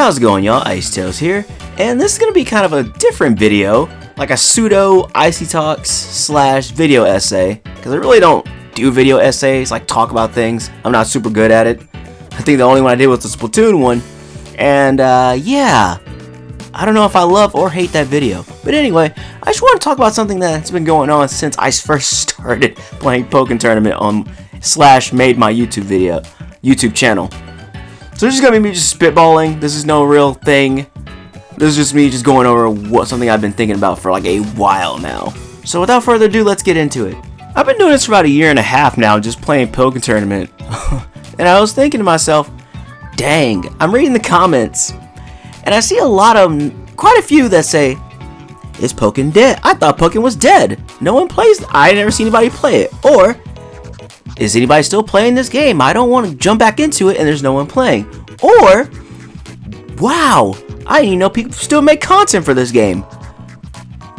How's it going, y'all? Nickicytails here, and this is going to be kind of a different video, like a pseudo Icy Talks / video essay, because I really don't do video essays, like talk about things. I'm not super good at it. I think the only one I did was the Splatoon one, and yeah, I don't know if I love or hate that video. But anyway, I just want to talk about something that's been going on since I first started playing Pokken Tournament on / made my YouTube channel. So this is gonna be me just spitballing. This is no real thing. This is just me just going over something I've been thinking about for like a while now. So without further ado, let's get into it. I've been doing this for about 1.5 years now, just playing Pokken Tournament. And I was thinking to myself, dang, I'm reading the comments, and I see quite a few that say, is Pokken dead? I thought Pokken was dead. No one plays. I never seen anybody play it. Or, is anybody still playing this game? I don't want to jump back into it and there's no one playing. Or, wow, I didn't even know people still make content for this game.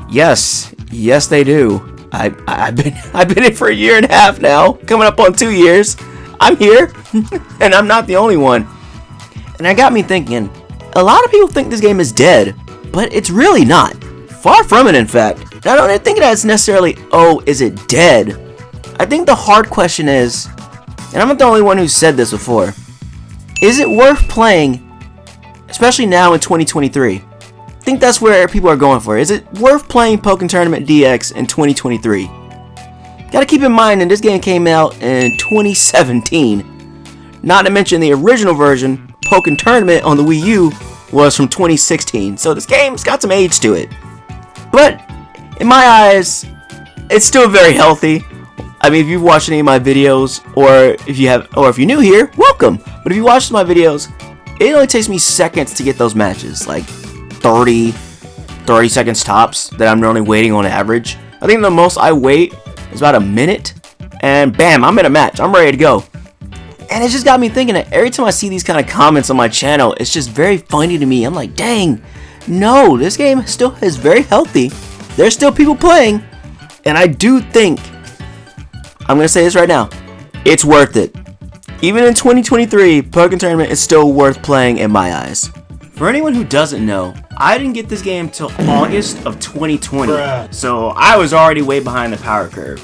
Yes they do. I've been in for 1.5 years now, coming up on 2 years. I'm here, and I'm not the only one. And that got me thinking, a lot of people think this game is dead, but it's really not. Far from it, in fact. I don't think that it's necessarily, oh, is it dead? I think the hard question is, and I'm not the only one who said this before, is it worth playing, especially now in 2023? I think that's where people are going for. Is it worth playing Pokken Tournament DX in 2023? Gotta keep in mind that this game came out in 2017. Not to mention the original version, Pokken Tournament on the Wii U, was from 2016. So this game's got some age to it. But in my eyes, it's still very healthy. I mean, if you've watched any of my videos, or if you're new here, welcome. But if you watched my videos, it only takes me seconds to get those matches, like 30 seconds tops that I'm normally waiting on average. I think the most I wait is about 1 minute, and bam, I'm in a match. I'm ready to go. And it just got me thinking that every time I see these kind of comments on my channel, it's just very funny to me. I'm like, dang, no, this game still is very healthy. There's still people playing, and I do think, I'm going to say this right now, it's worth it. Even in 2023, Pokken Tournament is still worth playing in my eyes. For anyone who doesn't know, I didn't get this game till August of 2020, so I was already way behind the power curve.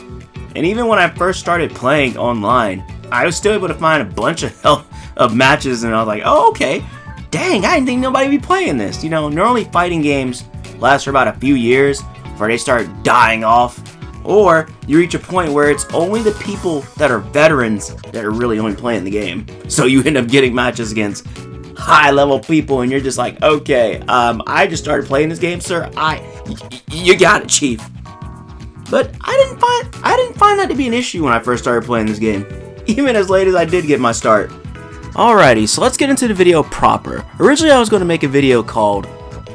And even when I first started playing online, I was still able to find a bunch of matches, and I was like, oh, okay, dang, I didn't think nobody would be playing this. You know, normally fighting games last for about a few years before they start dying off. Or you reach a point where it's only the people that are veterans that are really only playing the game. So you end up getting matches against high level people, and you're just like, okay, I just started playing this game, sir. You got it, chief. But I didn't find that to be an issue when I first started playing this game, even as late as I did get my start. Alrighty, so let's get into the video proper. Originally, I was going to make a video called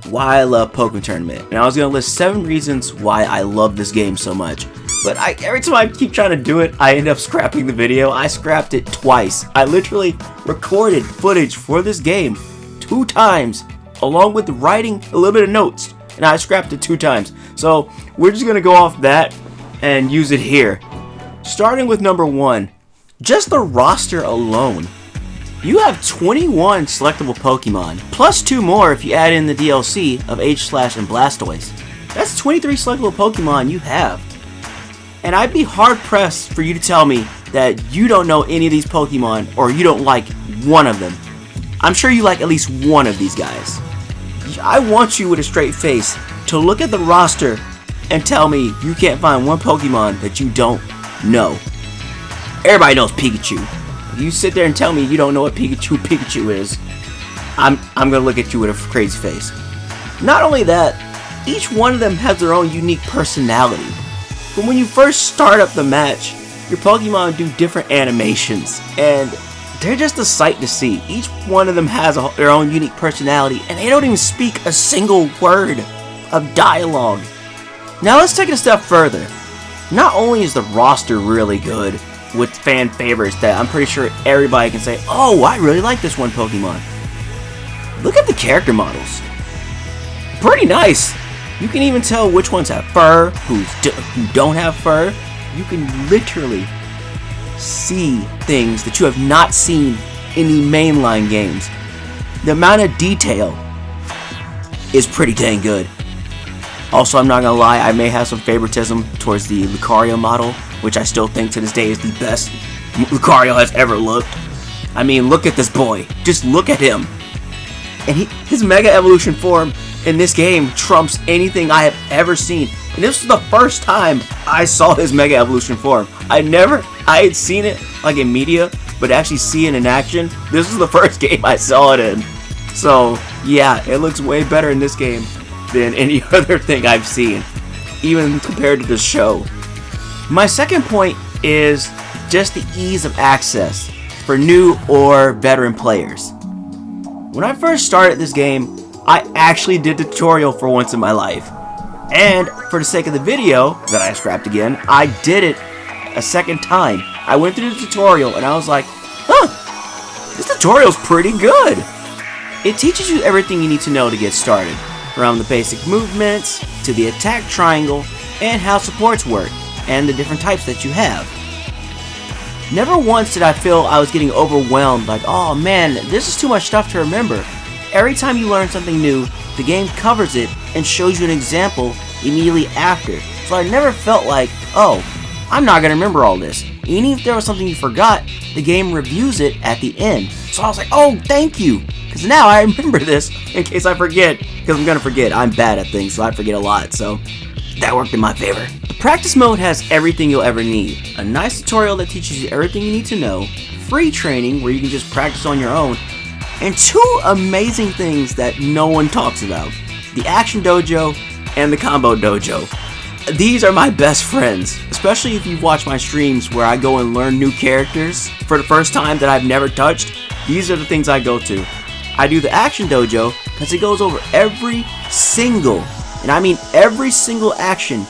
Why I Love Pokken Tournament, and I was going to list 7 reasons why I love this game so much. But every time I keep trying to do it, I end up scrapping the video. I scrapped it twice. I literally recorded footage for this game 2 times, along with writing a little bit of notes, and I scrapped it 2 times. So we're just going to go off that and use it here. Starting with number 1, just the roster alone. You have 21 selectable Pokemon, plus 2 more if you add in the DLC of Aegislash and Blastoise. That's 23 selectable Pokemon you have. And I'd be hard pressed for you to tell me that you don't know any of these Pokemon, or you don't like one of them. I'm sure you like at least one of these guys. I want you with a straight face to look at the roster and tell me you can't find one Pokemon that you don't know. Everybody knows Pikachu. If you sit there and tell me you don't know what Pikachu is, I'm gonna look at you with a crazy face. Not only that, each one of them has their own unique personality. But when you first start up the match, your Pokemon do different animations, and they're just a sight to see. Each one of them has their own unique personality, and they don't even speak a single word of dialogue. Now let's take it a step further. Not only is the roster really good, with fan favorites that I'm pretty sure everybody can say, oh, I really like this one Pokemon. Look at the character models. Pretty nice. You can even tell which ones have fur, who don't have fur. You can literally see things that you have not seen in the mainline games. the amount of detail is pretty dang good. Also, I'm not gonna lie, I may have some favoritism towards the Lucario model, which I still think to this day is the best Lucario has ever looked. I mean, look at this boy. Just look at him. And his Mega Evolution form in this game trumps anything I have ever seen. And this was the first time I saw his Mega Evolution form. I had seen it like in media, but actually see it in action, this was the first game I saw it in. So yeah, it looks way better in this game than any other thing I've seen, even compared to the show. My second point is just the ease of access for new or veteran players. When I first started this game, I actually did the tutorial for once in my life. And for the sake of the video that I scrapped again, I did it a second time. I went through the tutorial and I was like, this tutorial's pretty good. It teaches you everything you need to know to get started, from the basic movements to the attack triangle and how supports work and the different types that you have. Never once did I feel I was getting overwhelmed, like, oh man, this is too much stuff to remember. Every time you learn something new, the game covers it and shows you an example immediately after. So I never felt like, oh, I'm not going to remember all this. Even if there was something you forgot, the game reviews it at the end. So I was like, oh, thank you. Because now I remember this in case I forget. Because I'm going to forget. I'm bad at things, so I forget a lot. So that worked in my favor. The practice mode has everything you'll ever need. A nice tutorial that teaches you everything you need to know. Free training where you can just practice on your own. And two amazing things that no one talks about. The Action Dojo and the Combo Dojo. These are my best friends, especially if you've watched my streams where I go and learn new characters for the first time that I've never touched. These are the things I go to. I do the Action Dojo because it goes over every single, and I mean every single action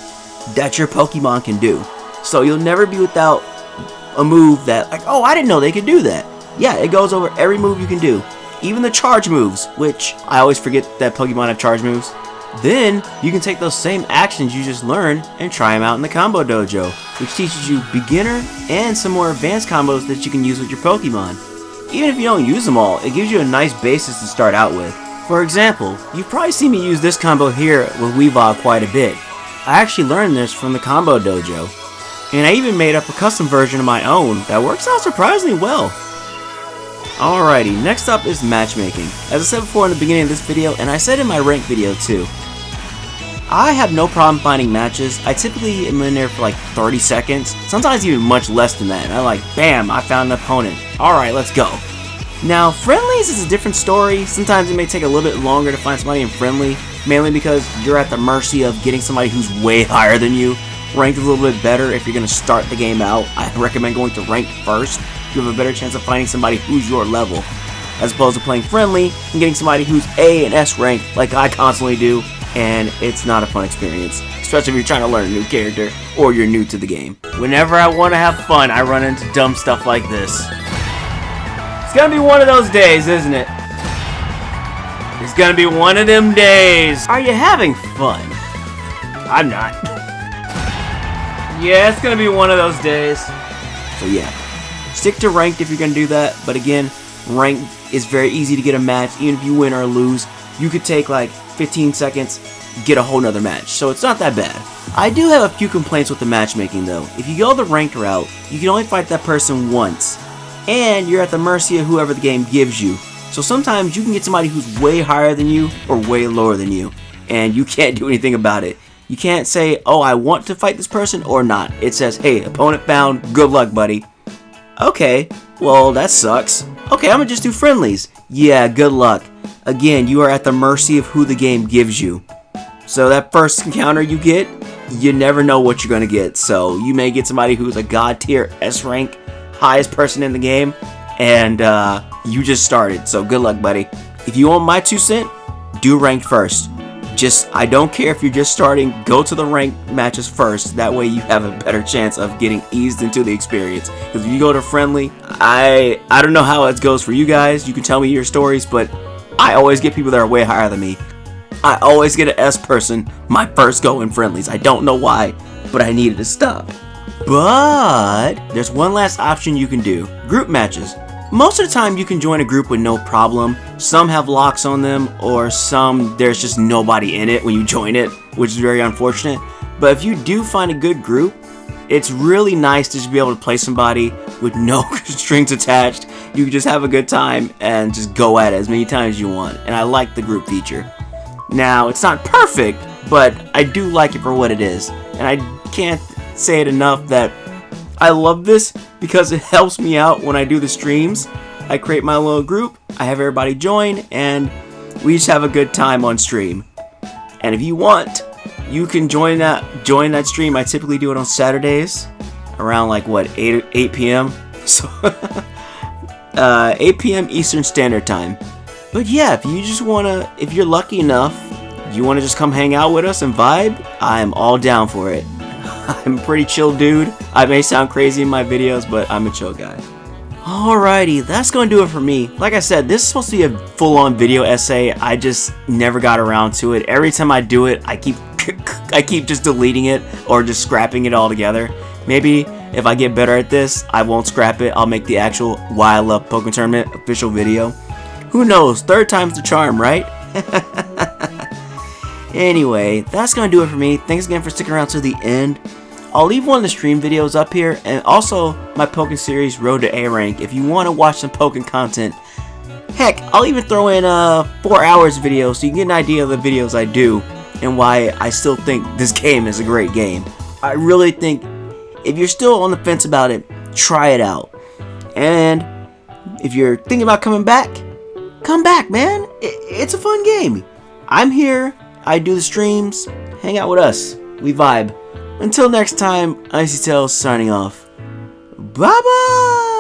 that your Pokemon can do. So you'll never be without a move that, like, oh, I didn't know they could do that. Yeah, it goes over every move you can do. Even the charge moves, which I always forget that Pokemon have charge moves. Then, you can take those same actions you just learned and try them out in the Combo Dojo, which teaches you beginner and some more advanced combos that you can use with your Pokemon. Even if you don't use them all, it gives you a nice basis to start out with. For example, you've probably seen me use this combo here with Weavile quite a bit. I actually learned this from the Combo Dojo, and I even made up a custom version of my own that works out surprisingly well. Alrighty, next up is matchmaking. As I said before in the beginning of this video, and I said in my rank video too, I have no problem finding matches. I typically am in there for like 30 seconds, sometimes even much less than that, and I'm like, bam, I found an opponent. Alright, let's go. Now, friendlies is a different story. Sometimes it may take a little bit longer to find somebody in friendly, mainly because you're at the mercy of getting somebody who's way higher than you. Ranked is a little bit better if you're going to start the game out. I recommend going to ranked first. You have a better chance of finding somebody who's your level, as opposed to playing friendly and getting somebody who's A and S ranked like I constantly do, and it's not a fun experience, especially if you're trying to learn a new character or you're new to the game. Whenever I want to have fun, I run into dumb stuff like this. It's gonna be one of those days, isn't it? It's gonna be one of them days. Are you having fun? I'm not. Yeah, it's gonna be one of those days. So yeah, stick to ranked if you're gonna do that, but again, ranked is very easy to get a match. Even if you win or lose, you could take like 15 seconds, get a whole nother match, so it's not that bad. I do have a few complaints with the matchmaking though. If you go the ranked route, you can only fight that person once, and you're at the mercy of whoever the game gives you. So sometimes you can get somebody who's way higher than you or way lower than you, and you can't do anything about it. You can't say, oh, I want to fight this person or not. It says, hey, opponent found, good luck, buddy. Okay, well, that sucks. Okay, I'm gonna just do friendlies. Yeah, good luck. Again, you are at the mercy of who the game gives you. So that first encounter you get, you never know what you're gonna get. So you may get somebody who's a god tier S rank, highest person in the game, and you just started. So good luck, buddy. If you want my 2 cents, do ranked first. I don't care if you're just starting, go to the ranked matches first. That way you have a better chance of getting eased into the experience. Because if you go to friendly, I don't know how it goes for you guys. You can tell me your stories, but I always get people that are way higher than me. I always get an S person my first go in friendlies. I don't know why, but I needed to stop. But there's one last option you can do. Group matches. Most of the time you can join a group with no problem. Some have locks on them, or some there's just nobody in it when you join it, which is very unfortunate. But if you do find a good group, it's really nice to just be able to play somebody with no strings attached. You can just have a good time and just go at it as many times as you want. And I like the group feature. Now, it's not perfect, but I do like it for what it is. And I can't say it enough that I love this because it helps me out when I do the streams. I create my little group, I have everybody join, and we just have a good time on stream. And if you want, you can join that stream. I typically do it on Saturdays around like what, 8 p.m. So 8 p.m. Eastern Standard Time. But yeah, if you're lucky enough, you want to just come hang out with us and vibe, I'm all down for it. I'm a pretty chill dude. I may sound crazy in my videos, but I'm a chill guy. Alrighty, that's gonna do it for me. Like I said, this is supposed to be a full-on video essay. I just never got around to it. Every time I do it, I keep just deleting it or just scrapping it all together. Maybe if I get better at this, I won't scrap it. I'll make the actual Why I Love Pokken Tournament official video. Who knows? Third time's the charm, right? Anyway, that's gonna do it for me. Thanks again for sticking around to the end. I'll leave one of the stream videos up here, and also my Pokken series Road to A Rank if you want to watch some Pokken content. Heck, I'll even throw in 4 hours video so you can get an idea of the videos I do and why I still think this game is a great game. I really think if you're still on the fence about it, try it out. And if you're thinking about coming back, come back, man. It's a fun game. I'm here. I do the streams. Hang out with us. We vibe. Until next time, Nickicytails signing off. Bye-bye!